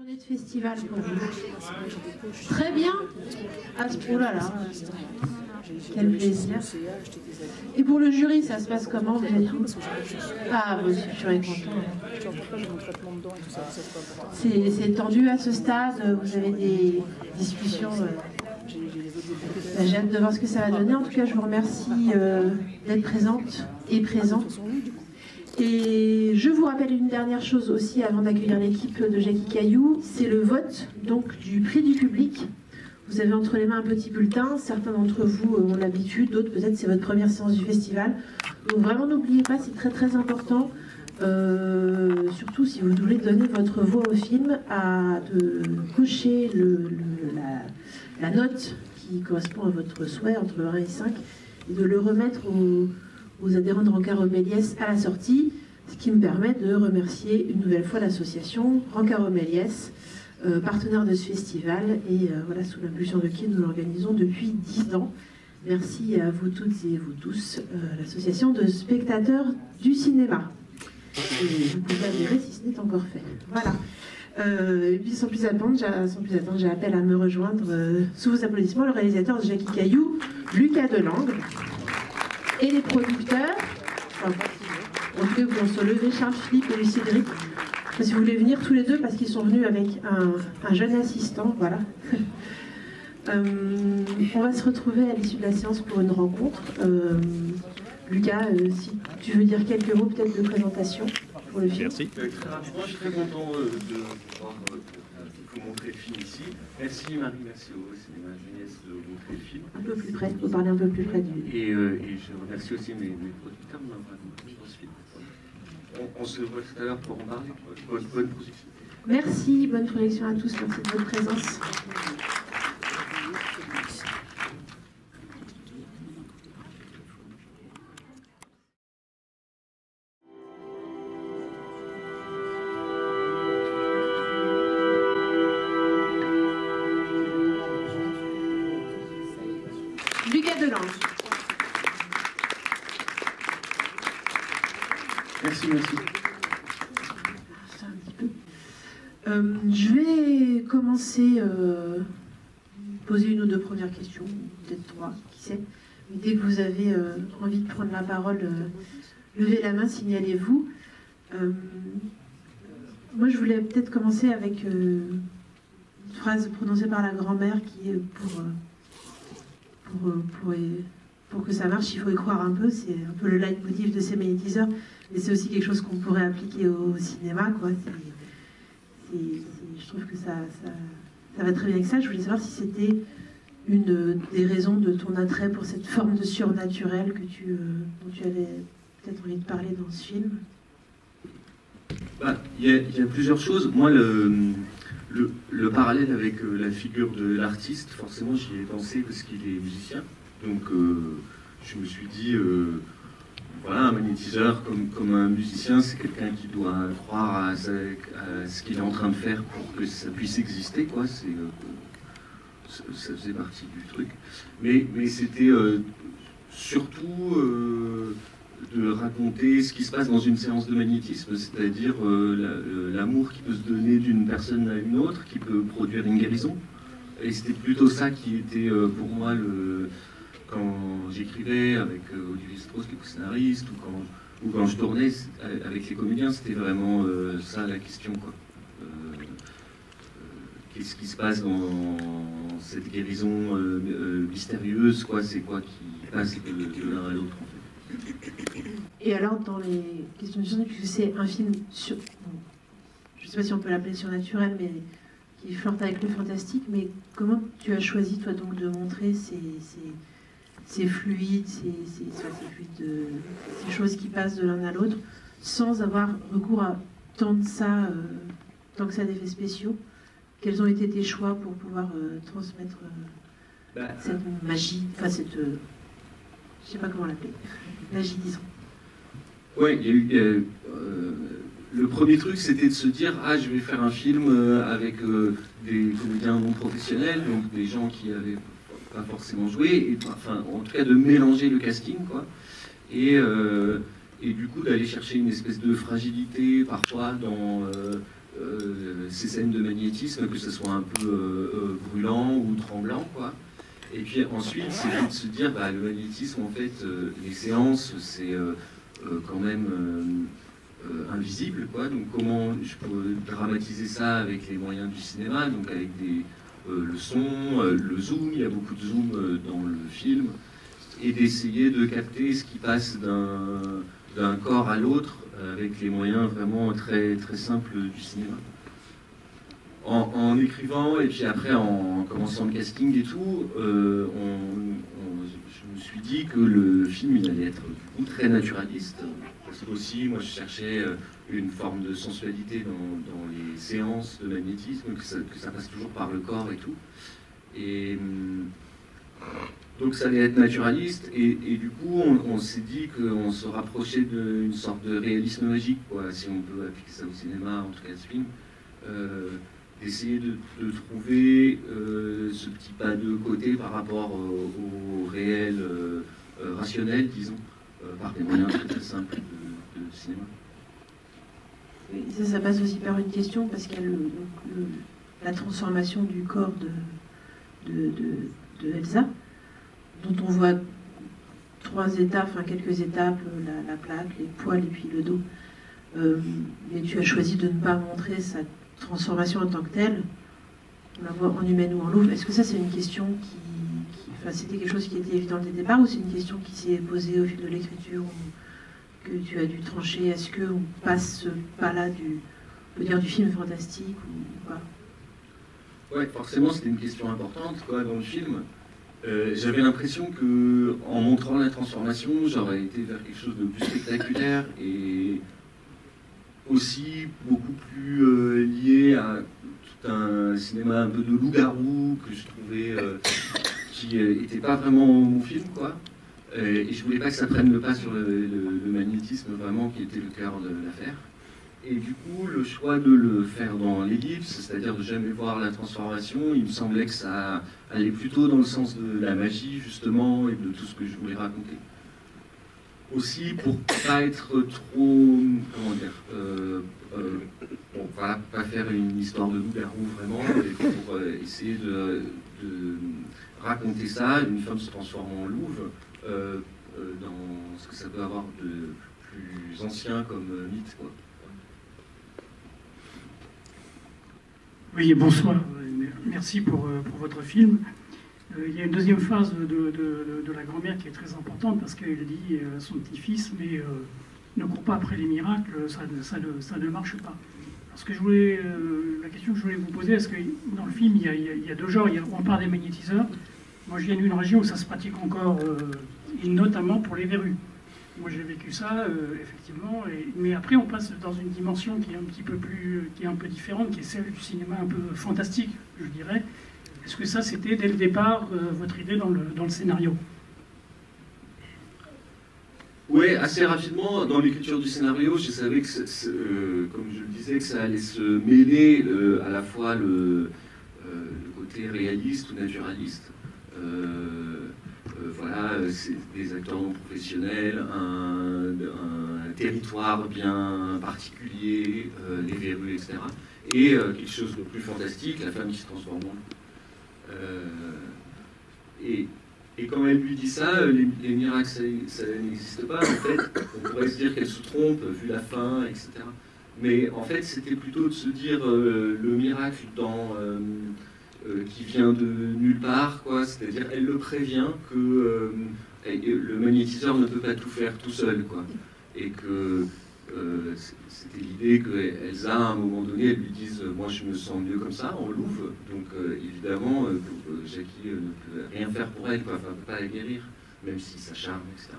Journée de festival pour vous. Très bien. Oh là là. Quel plaisir. Et pour le jury, ça se passe comment? Vous êtes où? Ah, vous serez content. C'est tendu à ce stade. Vous avez des discussions. J'ai hâte de voir ce que ça va donner. En tout cas, je vous remercie d'être présente et présent. Et je vous rappelle une dernière chose aussi avant d'accueillir l'équipe de Jackie Caillou, c'est le vote donc du prix du public. Vous avez entre les mains un petit bulletin, certains d'entre vous ont l'habitude, d'autres peut-être c'est votre première séance du festival. Donc vraiment n'oubliez pas, c'est très très important, surtout si vous voulez donner votre voix au film, de cocher la note qui correspond à votre souhait entre 1 et 5 et de le remettre aux adhérents de Rancaro Méliès à la sortie, ce qui me permet de remercier une nouvelle fois l'association Rancaro Méliès, partenaire de ce festival, et voilà, sous l'impulsion de qui nous l'organisons depuis 10 ans. Merci à vous toutes et vous tous, l'association de spectateurs du cinéma. Et vous pouvez adhérer si ce n'est encore fait. Voilà. Et puis sans plus attendre, j'appelle à me rejoindre sous vos applaudissements le réalisateur de Jackie Caillou, Lucas Delangle, et les producteurs, en tout cas vous vont se lever, Charles Philippe et Lucie Dric, si vous voulez venir tous les deux, parce qu'ils sont venus avec un jeune assistant, voilà. On va se retrouver à l'issue de la séance pour une rencontre. Lucas, si tu veux dire quelques mots peut-être de présentation pour le film. Merci. Très rapidement, je suis très content de pouvoir vous montrer le film ici. Merci Marie, merci au cinéma Jeunesse de montrer le film. Un peu plus près, vous parler un peu plus près du... Et je remercie aussi mes producteurs de m'avoir invité sur ce film. On se voit tout à l'heure pour en parler. Bonne projection. Merci, bonne projection à tous, merci de votre présence. Lucas Delangle. Merci. Je vais commencer, poser une ou deux premières questions, peut-être 3, qui sait. Mais dès que vous avez envie de prendre la parole, levez la main, signalez-vous. Moi, je voulais peut-être commencer avec une phrase prononcée par la grand-mère qui est pour que ça marche, il faut y croire un peu. C'est un peu le leitmotiv de ces magnétiseurs, mais c'est aussi quelque chose qu'on pourrait appliquer au cinéma, quoi. Je trouve que ça va très bien avec ça. Je voulais savoir si c'était une des raisons de ton attrait pour cette forme de surnaturel dont tu avais peut-être envie de parler dans ce film. Il y a plusieurs choses. Moi, le parallèle avec la figure de l'artiste, forcément, j'y ai pensé parce qu'il est musicien. Donc, je me suis dit, voilà, un magnétiseur comme un musicien, c'est quelqu'un qui doit croire à ce qu'il est en train de faire pour que ça puisse exister, quoi. Ça faisait partie du truc. Mais c'était surtout de raconter ce qui se passe dans une séance de magnétisme, c'est-à-dire l'amour qui peut se donner d'une personne à une autre, qui peut produire une guérison. Et c'était plutôt ça qui était pour moi quand j'écrivais avec Olivier Strauss, qui est scénariste, ou quand je tournais avec les comédiens, c'était vraiment ça la question, quoi. Qu'est-ce qui se passe dans cette guérison mystérieuse, quoi? C'est quoi qui passe de l'un à l'autre, en fait. Et alors, dans les questions de genre, puisque c'est un film sur... je ne sais pas si on peut l'appeler surnaturel, mais qui flirte avec le fantastique, mais comment tu as choisi, toi, donc, de montrer ces fluides, ces choses qui passent de l'un à l'autre, sans avoir recours à tant que ça d'effets spéciaux? Quels ont été tes choix pour pouvoir transmettre cette magie, enfin cette... je ne sais pas comment l'appeler, magie, disons. Ouais, il y a eu... le premier truc, c'était de se dire, je vais faire un film avec des comédiens non professionnels, donc des gens qui n'avaient pas forcément joué, et, enfin, en tout cas de mélanger le casting, quoi. Et du coup, d'aller chercher une espèce de fragilité, parfois, dans ces scènes de magnétisme, que ce soit un peu brûlant ou tremblant, quoi. Et puis ensuite, c'est de se dire, bah, le magnétisme, en fait, les séances, c'est quand même invisible, quoi. Donc comment je peux dramatiser ça avec les moyens du cinéma, donc avec le son, le zoom, il y a beaucoup de zoom dans le film, et d'essayer de capter ce qui passe d'un corps à l'autre avec les moyens vraiment très, très simples du cinéma. En écrivant et puis après en commençant le casting et tout, je me suis dit que le film il allait être du coup très naturaliste. Parce que aussi, moi je cherchais une forme de sensualité dans les séances de magnétisme, que ça passe toujours par le corps et tout. Et donc ça allait être naturaliste et du coup on s'est dit qu'on se rapprochait d'une sorte de réalisme magique, quoi, si on peut appliquer ça au cinéma, en tout cas à ce film. D'essayer de trouver ce petit pas de côté par rapport au réel rationnel, disons, par des moyens très, très simples de cinéma. Et ça passe aussi par une question, parce qu'il y a la transformation du corps de Elsa, dont on voit quelques étapes, la plaque, les poils et puis le dos. Mais tu as choisi de ne pas montrer sa transformation en tant que telle, on la voit en humaine ou en louve. Est-ce que ça c'est une question c'était quelque chose qui était évident dès le départ, ou c'est une question qui s'est posée au fil de l'écriture, ou que tu as dû trancher? Est-ce qu'on passe ce pas-là du film fantastique ou pas? Ouais, forcément c'était une question importante, quoi, dans le film. J'avais l'impression que en montrant la transformation, j'aurais été vers quelque chose de plus spectaculaire et aussi beaucoup plus lié à tout un cinéma un peu de loup-garou que je trouvais qui n'était pas vraiment mon film, quoi. Et je voulais pas que ça prenne le pas sur le magnétisme vraiment qui était le cœur de l'affaire. Et du coup, le choix de le faire dans l'ellipse, c'est-à-dire de jamais voir la transformation, il me semblait que ça allait plutôt dans le sens de la magie, justement, et de tout ce que je voulais raconter. Aussi, pour pas être trop, comment dire, bon, voilà, pas faire une histoire de loup-garou vraiment, et pour essayer de raconter ça, une femme se transformant en louve, dans ce que ça peut avoir de plus ancien comme mythe, quoi. Oui, bonsoir. Merci pour votre film. Il y a une deuxième phase de la grand-mère qui est très importante parce qu'elle dit à son petit-fils, mais ne cours pas après les miracles, ça ne marche pas. Parce que la question que je voulais vous poser, est-ce que dans le film, il y a deux genres, on parle des magnétiseurs. Moi, je viens d'une région où ça se pratique encore, et notamment pour les verrues. Moi, j'ai vécu ça, effectivement, mais après, on passe dans une dimension qui est un petit peu qui est un peu différente, qui est celle du cinéma un peu fantastique, je dirais. Est-ce que ça, c'était dès le départ votre idée dans le scénario? Oui, assez rapidement, dans l'écriture du scénario, je savais que, comme je le disais, que ça allait se mêler à la fois le côté réaliste ou naturaliste. Voilà, c'est des acteurs non professionnels, un territoire bien particulier, les verrues, etc. Et quelque chose de plus fantastique, la femme qui se transforme en loup. Et quand elle lui dit ça, les miracles, ça n'existe pas. En fait, on pourrait se dire qu'elle se trompe, vu la fin, etc. Mais en fait, c'était plutôt de se dire le miracle qui vient de nulle part, quoi. C'est-à-dire, elle le prévient que le magnétiseur ne peut pas tout faire tout seul, quoi. Et que c'était l'idée qu'Elsa, à un moment donné, elle lui dise « Moi, je me sens mieux comme ça, en louve. » Donc, évidemment, Jackie ne peut rien faire pour elle, quoi. Enfin, ne peut pas la guérir, même si ça charme, etc.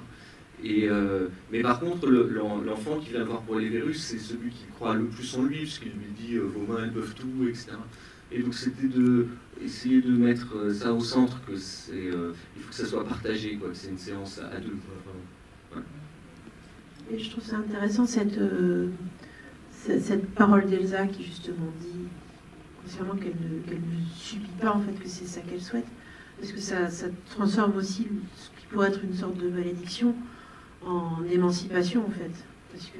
Mais par contre, l'enfant qui vient voir pour les verrues, c'est celui qui croit le plus en lui, puisqu'il lui dit « Vos mains, elles peuvent tout, etc. » Et donc, c'était d'essayer de mettre ça au centre, que il faut que ça soit partagé, quoi, que c'est une séance à deux, quoi. Voilà. Et je trouve ça intéressant cette parole d'Elsa qui justement dit consciemment qu'elle ne subit pas en fait que c'est ça qu'elle souhaite, parce que ça transforme aussi ce qui pourrait être une sorte de malédiction en émancipation en fait, parce que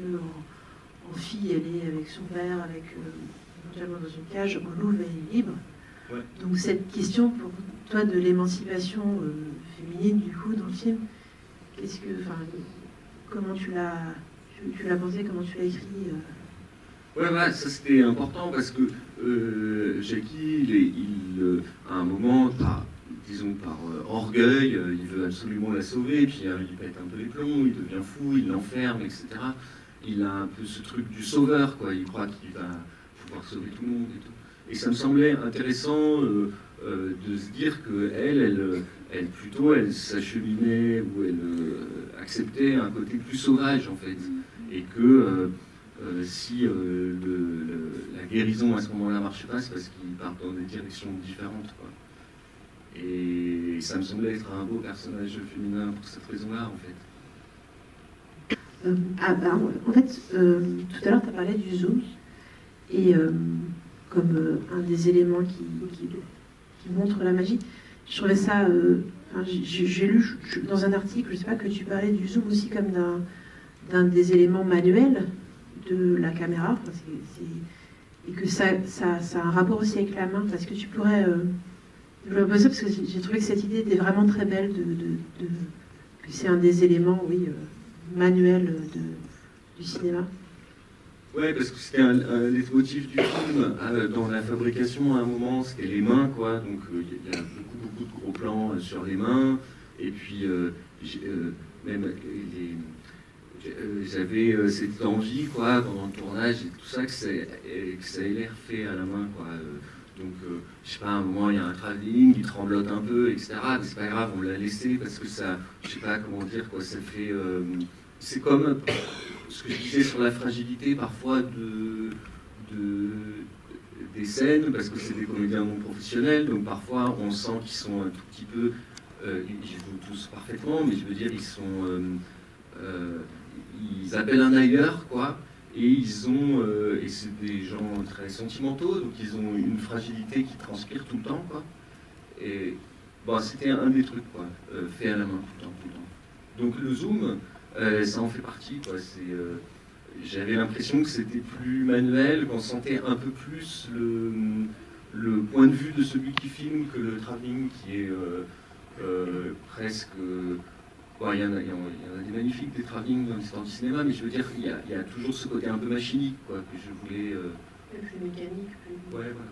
en fille elle est avec son père, avec éventuellement dans une cage, en louve et libre. Ouais. Donc cette question pour toi de l'émancipation féminine du coup dans le film, comment tu l'as pensé, comment tu l'as écrit Ouais, voilà, ça c'était important parce que Jackie, à un moment, par orgueil, il veut absolument la sauver, puis il pète un peu les plombs, il devient fou, il l'enferme, etc. Il a un peu ce truc du sauveur, quoi. Il croit qu'il va pouvoir sauver tout le monde et tout. Et ça me semblait intéressant de se dire qu'elle plutôt, elle s'acheminait ou elle acceptait un côté plus sauvage, en fait. Et que si la guérison à ce moment-là ne marche pas, c'est parce qu'il part dans des directions différentes, quoi. Et ça me semblait être un beau personnage féminin pour cette raison-là, en fait. En fait, tout à l'heure, tu as parlé du zoom, et comme un des éléments qui montre la magie, je trouvais ça... j'ai lu dans un article, je ne sais pas, que tu parlais du zoom aussi comme d'un des éléments manuels de la caméra, et que ça a un rapport aussi avec la main. Est-ce que tu pourrais développer ça, parce que j'ai trouvé que cette idée était vraiment très belle, que c'est un des éléments, oui, manuels du cinéma. Ouais, parce que c'était un leitmotiv du film. Dans la fabrication, à un moment, c'était les mains, quoi. Donc il y a beaucoup de gros plans sur les mains. Et puis même j'avais cette envie, quoi, pendant le tournage et tout ça, que ça ait l'air fait à la main, quoi. Donc, je sais pas, à un moment, il y a un travelling, il tremblote un peu, etc. Mais c'est pas grave, on l'a laissé parce que ça, je sais pas comment dire, quoi, ça fait... c'est comme ce que je disais sur la fragilité, parfois, des scènes, parce que c'est des comédiens non professionnels, donc parfois, on sent qu'ils sont un tout petit peu... ils jouent tous parfaitement, mais je veux dire, ils appellent un ailleurs, quoi. Et et c'est des gens très sentimentaux, donc ils ont une fragilité qui transpire tout le temps, quoi. Et bon, c'était un des trucs, quoi, fait à la main tout le temps. Donc le zoom, ça en fait partie, quoi. J'avais l'impression que c'était plus manuel, qu'on sentait un peu plus le point de vue de celui qui filme que le travelling qui est presque... Bon, il y en a des magnifiques, des travelling dans l'histoire du cinéma, mais je veux dire, il y a toujours ce côté un peu machinique, quoi, que je voulais... Plus mécanique. Ouais, voilà.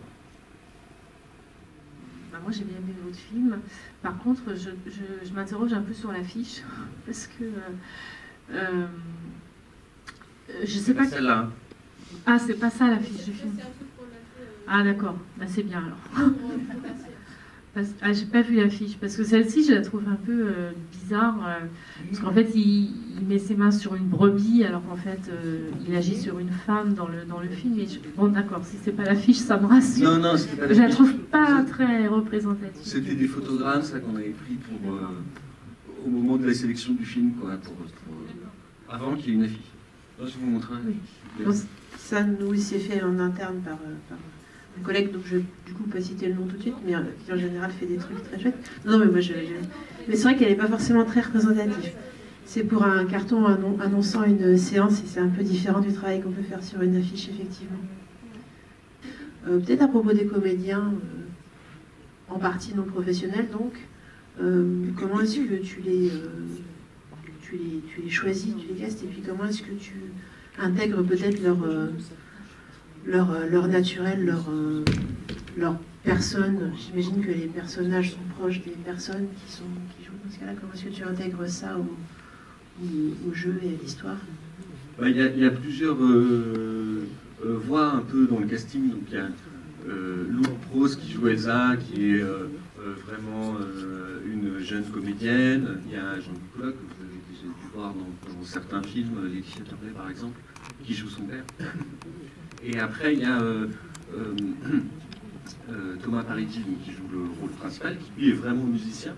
Moi, j'ai bien aimé votre film. Par contre, je m'interroge un peu sur l'affiche, parce que... je sais pas... Celle-là. Ah, c'est pas ça l'affiche du film. Ah, d'accord. Bah, c'est bien, alors. Ah, j'ai pas vu l'affiche, parce que celle-ci, je la trouve un peu bizarre, parce qu'en fait, il met ses mains sur une brebis, alors qu'en fait, il agit sur une femme dans le film. Bon, d'accord, si c'est pas l'affiche, ça me rassure. Non, c'était pas l'affiche. Je la trouve pas très représentative. C'était des photogrammes, ça, qu'on avait pris au moment de la sélection du film, quoi, avant qu'il y ait une affiche. Là, je vous montre un. Oui. Ça nous s'est fait en interne par un collègue, donc je vais du coup pas citer le nom tout de suite, mais qui en général fait des trucs très chouettes. Non, mais moi mais c'est vrai qu'elle n'est pas forcément très représentative. C'est pour un carton annonçant une séance, et c'est un peu différent du travail qu'on peut faire sur une affiche, effectivement. Peut-être à propos des comédiens, en partie non professionnels, donc, comment est-ce que tu les choisis, tu les castes, et puis comment est-ce que tu intègres peut-être leur naturel, leur personne. J'imagine que les personnages sont proches des personnes qui jouent dans ce cas-là. Comment est-ce que tu intègres ça au jeu et à l'histoire? Il y a plusieurs voix un peu dans le casting. Donc il y a Lou Prose qui joue Elsa, qui est vraiment une jeune comédienne. Il y a Jean-Nicolas, que vous avez déjà dû voir dans certains films, Laetitia Turner par exemple, qui joue son père. Et après, il y a Thomas Parigi, qui joue le rôle principal, qui lui est vraiment musicien.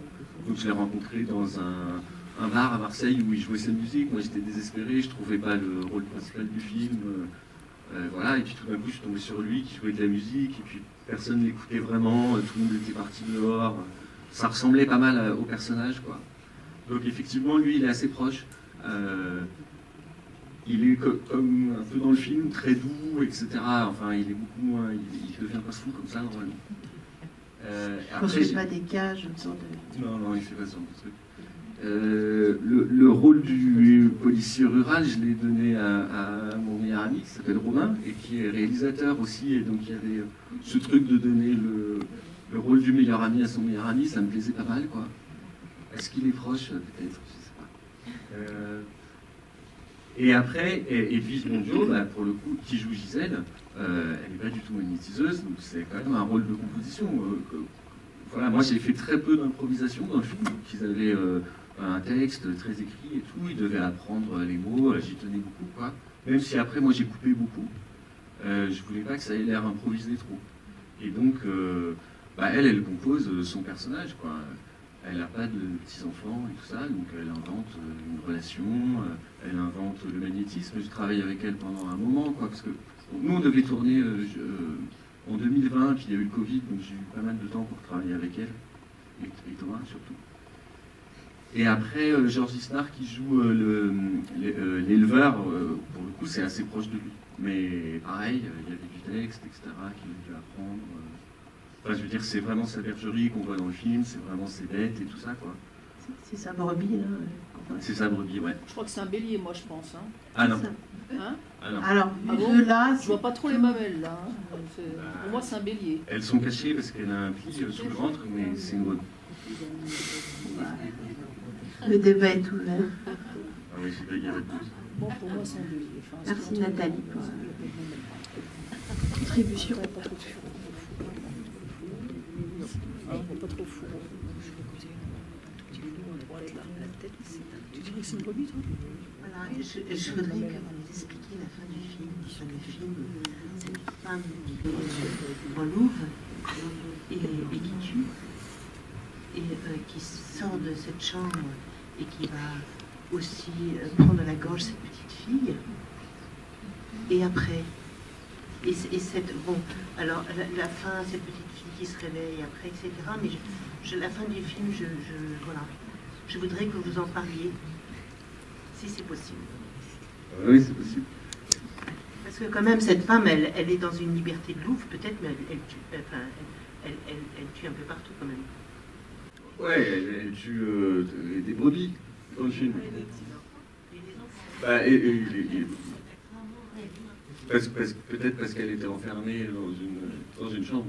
Donc je l'ai rencontré dans un bar à Marseille où il jouait sa musique. Moi j'étais désespéré, je ne trouvais pas le rôle principal du film. Voilà, et puis tout d'un coup je suis tombé sur lui qui jouait de la musique, et puis personne ne l'écoutait vraiment, tout le monde était parti dehors. Ça ressemblait pas mal au personnage, quoi. Donc effectivement, lui il est assez proche. il est comme un peu dans le film, très doux, etc. Enfin, il est beaucoup moins... Il devient pas fou comme ça, normalement. On ne fait pas des cages autour de... Non, il fait pas ce genre de truc. Le rôle du policier rural, je l'ai donné à mon meilleur ami qui s'appelle Romain et qui est réalisateur aussi. Et donc il y avait ce truc de donner le rôle du meilleur ami à son meilleur ami, ça me plaisait pas mal, quoi. Est-ce qu'il est proche? Peut-être, je sais pas. Et après, et puis Mondio, bah, pour le coup, qui joue Gisèle, elle n'est pas du tout magnétiseuse, donc c'est quand même un rôle de composition. Voilà, moi j'ai fait très peu d'improvisation dans le film, donc ils avaient un texte très écrit et tout, ils devaient apprendre les mots, j'y tenais beaucoup, quoi. Même si après moi j'ai coupé beaucoup, je voulais pas que ça ait l'air improvisé trop. Et donc, bah, elle compose son personnage, quoi. Elle n'a pas de petits-enfants et tout ça, donc elle invente une relation, elle invente le magnétisme. Je travaille avec elle pendant un moment, quoi, parce que nous on devait tourner en 2020, puis il y a eu le Covid, donc j'ai eu pas mal de temps pour travailler avec elle, et Thomas surtout. Et après, Georges Isnard qui joue l'éleveur, pour le coup c'est assez proche de lui. Mais pareil, il y avait du texte, etc., qu'il a dû apprendre. Enfin, je veux dire, c'est vraiment sa bergerie qu'on voit dans le film, c'est vraiment ses bêtes et tout ça, quoi. C'est sa brebis, là. C'est sa brebis, ouais. Je crois que c'est un bélier, moi, je pense. Hein. Ah non. Hein? Ah non. Alors, Ah bon là... Je vois pas trop les mamelles, là. Hein. Pour moi, c'est un bélier. Elles sont cachées parce qu'elle a un pli sous le ventre, mais c'est une brebis. Le débat est ouvert. Ah oui, c'est pas il y a plus. Bon, pour moi, c'est un bélier. Enfin, Merci Nathalie pour la contribution. Pas trop fou. Tu dirais que c'est une brebis, toi? Voilà, je voudrais que vous nous expliquiez la fin du film. Le film, c'est une femme en louve et qui tue, et qui sort de cette chambre et qui va aussi prendre à la gorge cette petite fille. Et après, bon, alors la fin, cette petite fille qui se réveille après, etc. Mais la fin du film, voilà, je voudrais que vous en parliez, si c'est possible. Oui, c'est possible. Parce que quand même, cette femme, elle est dans une liberté de louve, peut-être, mais elle tue un peu partout quand même. Ouais, elle tue des brebis dans le film. Bah, peut-être parce qu'elle était enfermée dans une chambre.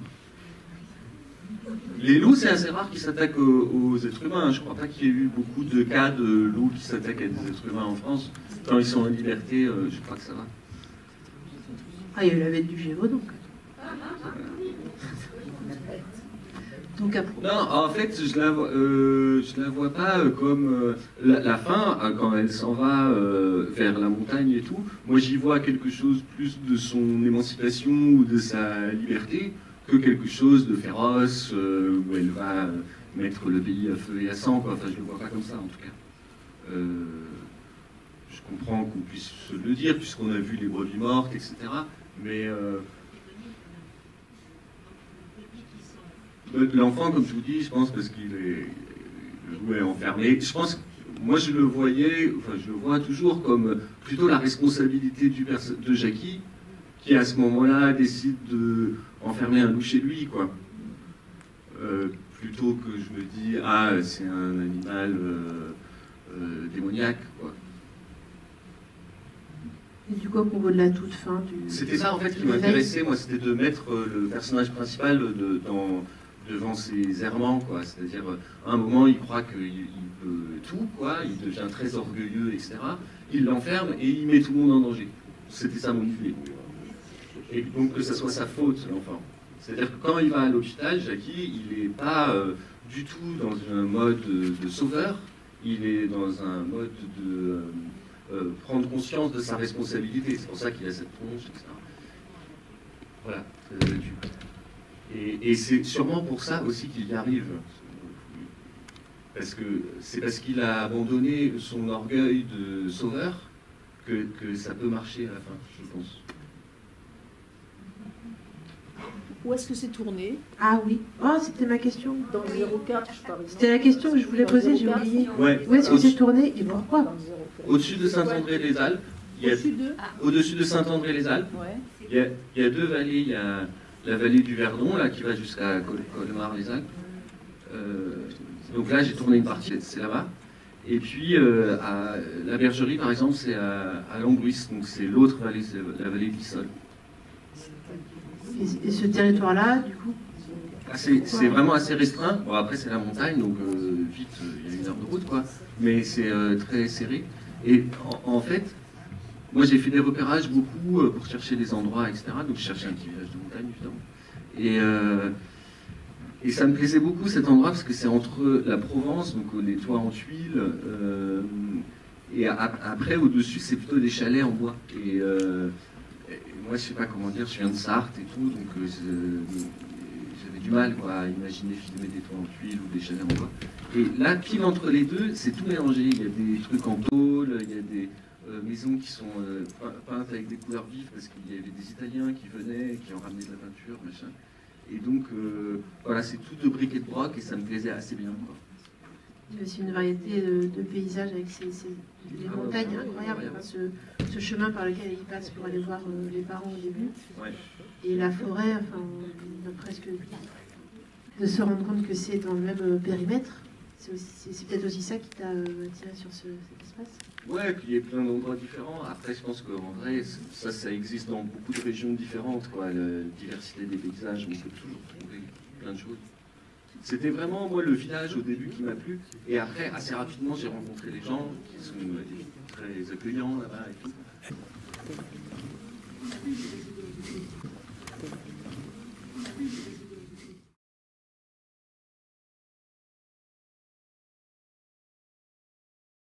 Les loups, c'est assez rare qu'ils s'attaquent aux êtres humains. Je ne crois pas qu'il y ait eu beaucoup de cas de loups qui s'attaquent à des êtres humains en France. Quand ils sont en liberté, je crois que ça va. Ah, il y a eu la bête du Gévaudan, donc. Donc après. Non, en fait, je la vois pas comme la fin, quand elle s'en va vers la montagne et tout. Moi, j'y vois quelque chose plus de son émancipation ou de sa liberté que quelque chose de féroce où elle va mettre le pays à feu et à sang, quoi. Enfin, je le vois pas comme ça, en tout cas. Je comprends qu'on puisse se le dire, puisqu'on a vu les brebis mortes, etc. Mais l'enfant, comme je vous dis, je pense parce qu'il est enfermé. Je pense, moi je le voyais, enfin je le vois toujours comme plutôt la responsabilité de Jackie, qui à ce moment-là décide de enfermer un loup chez lui, quoi. Plutôt que je me dis, ah c'est un animal démoniaque, quoi. Et du coup, au niveau de la toute fin du... C'était ça en fait qui m'intéressait, moi, c'était de mettre le personnage principal devant ses errements, quoi. C'est-à-dire, à un moment, il croit qu'il peut tout, quoi, il devient très orgueilleux, etc. Il l'enferme et il met tout le monde en danger. C'était ça mon idée. Et donc que ça soit sa faute, l'enfant. C'est-à-dire que quand il va à l'hôpital, Jackie, il n'est pas du tout dans un mode de sauveur, il est dans un mode de... prendre conscience de sa responsabilité. C'est pour ça qu'il a cette tronche, etc. Voilà. Et c'est sûrement pour ça aussi qu'il y arrive. Parce que c'est parce qu'il a abandonné son orgueil de sauveur que ça peut marcher à la fin, je pense. Où est-ce que c'est tourné? Ah oui. Oh, c'était ma question. Dans le 04, par exemple. C'était la question que je voulais poser, j'ai oublié. Ouais. Où est-ce que c'est tourné et pourquoi? Au-dessus de Saint-André-les-Alpes, Au-dessus de Saint-André-les-Alpes. Ouais. Il y a deux vallées. Il y a la vallée du Verdon, là, qui va jusqu'à Colmar-les-Alpes. Donc là, j'ai tourné une partie, c'est là-bas. Et puis, à la Bergerie, par exemple, c'est à Lambruis, donc c'est l'autre vallée, c'est la vallée de l'Issol. Et ce territoire-là, du coup, C'est vraiment assez restreint. Bon, après, c'est la montagne, donc vite, il y a 1 heure de route, quoi. Mais c'est très serré. Et en fait, moi, j'ai fait des repérages beaucoup pour chercher des endroits, etc. Donc, je cherchais un petit village de montagne, évidemment. Et ça me plaisait beaucoup, cet endroit, parce que c'est entre la Provence, donc les toits en tuiles, et après, au-dessus, c'est plutôt des chalets en bois. Et moi, je sais pas comment dire, je viens de Sarthe et tout, donc j'avais du mal, quoi, à imaginer filmer des toits en tuiles ou des chalets en bois. Et là, pile entre les deux, c'est tout mélangé. Il y a des trucs en tôle, il y a des maisons qui sont peintes avec des couleurs vives, parce qu'il y avait des Italiens qui venaient, qui ont ramené de la peinture, machin. Et donc, voilà, c'est tout de briques et de broc, et ça me plaisait assez bien, quoi. il y a aussi une variété de paysages avec les montagnes incroyables. Ce chemin par lequel il passe pour aller voir les parents au début. Ouais. Et la forêt, enfin, on a presque de se rendre compte que c'est dans le même périmètre. C'est peut-être aussi ça qui t'a attiré sur cet espace. Ouais, puis il y a plein d'endroits différents. Après, je pense qu'en vrai, ça existe dans beaucoup de régions différentes, quoi. La diversité des paysages, on peut toujours trouver plein de choses. C'était vraiment, moi, le village au début qui m'a plu. Et après, assez rapidement, j'ai rencontré les gens qui sont très accueillants là-bas et tout.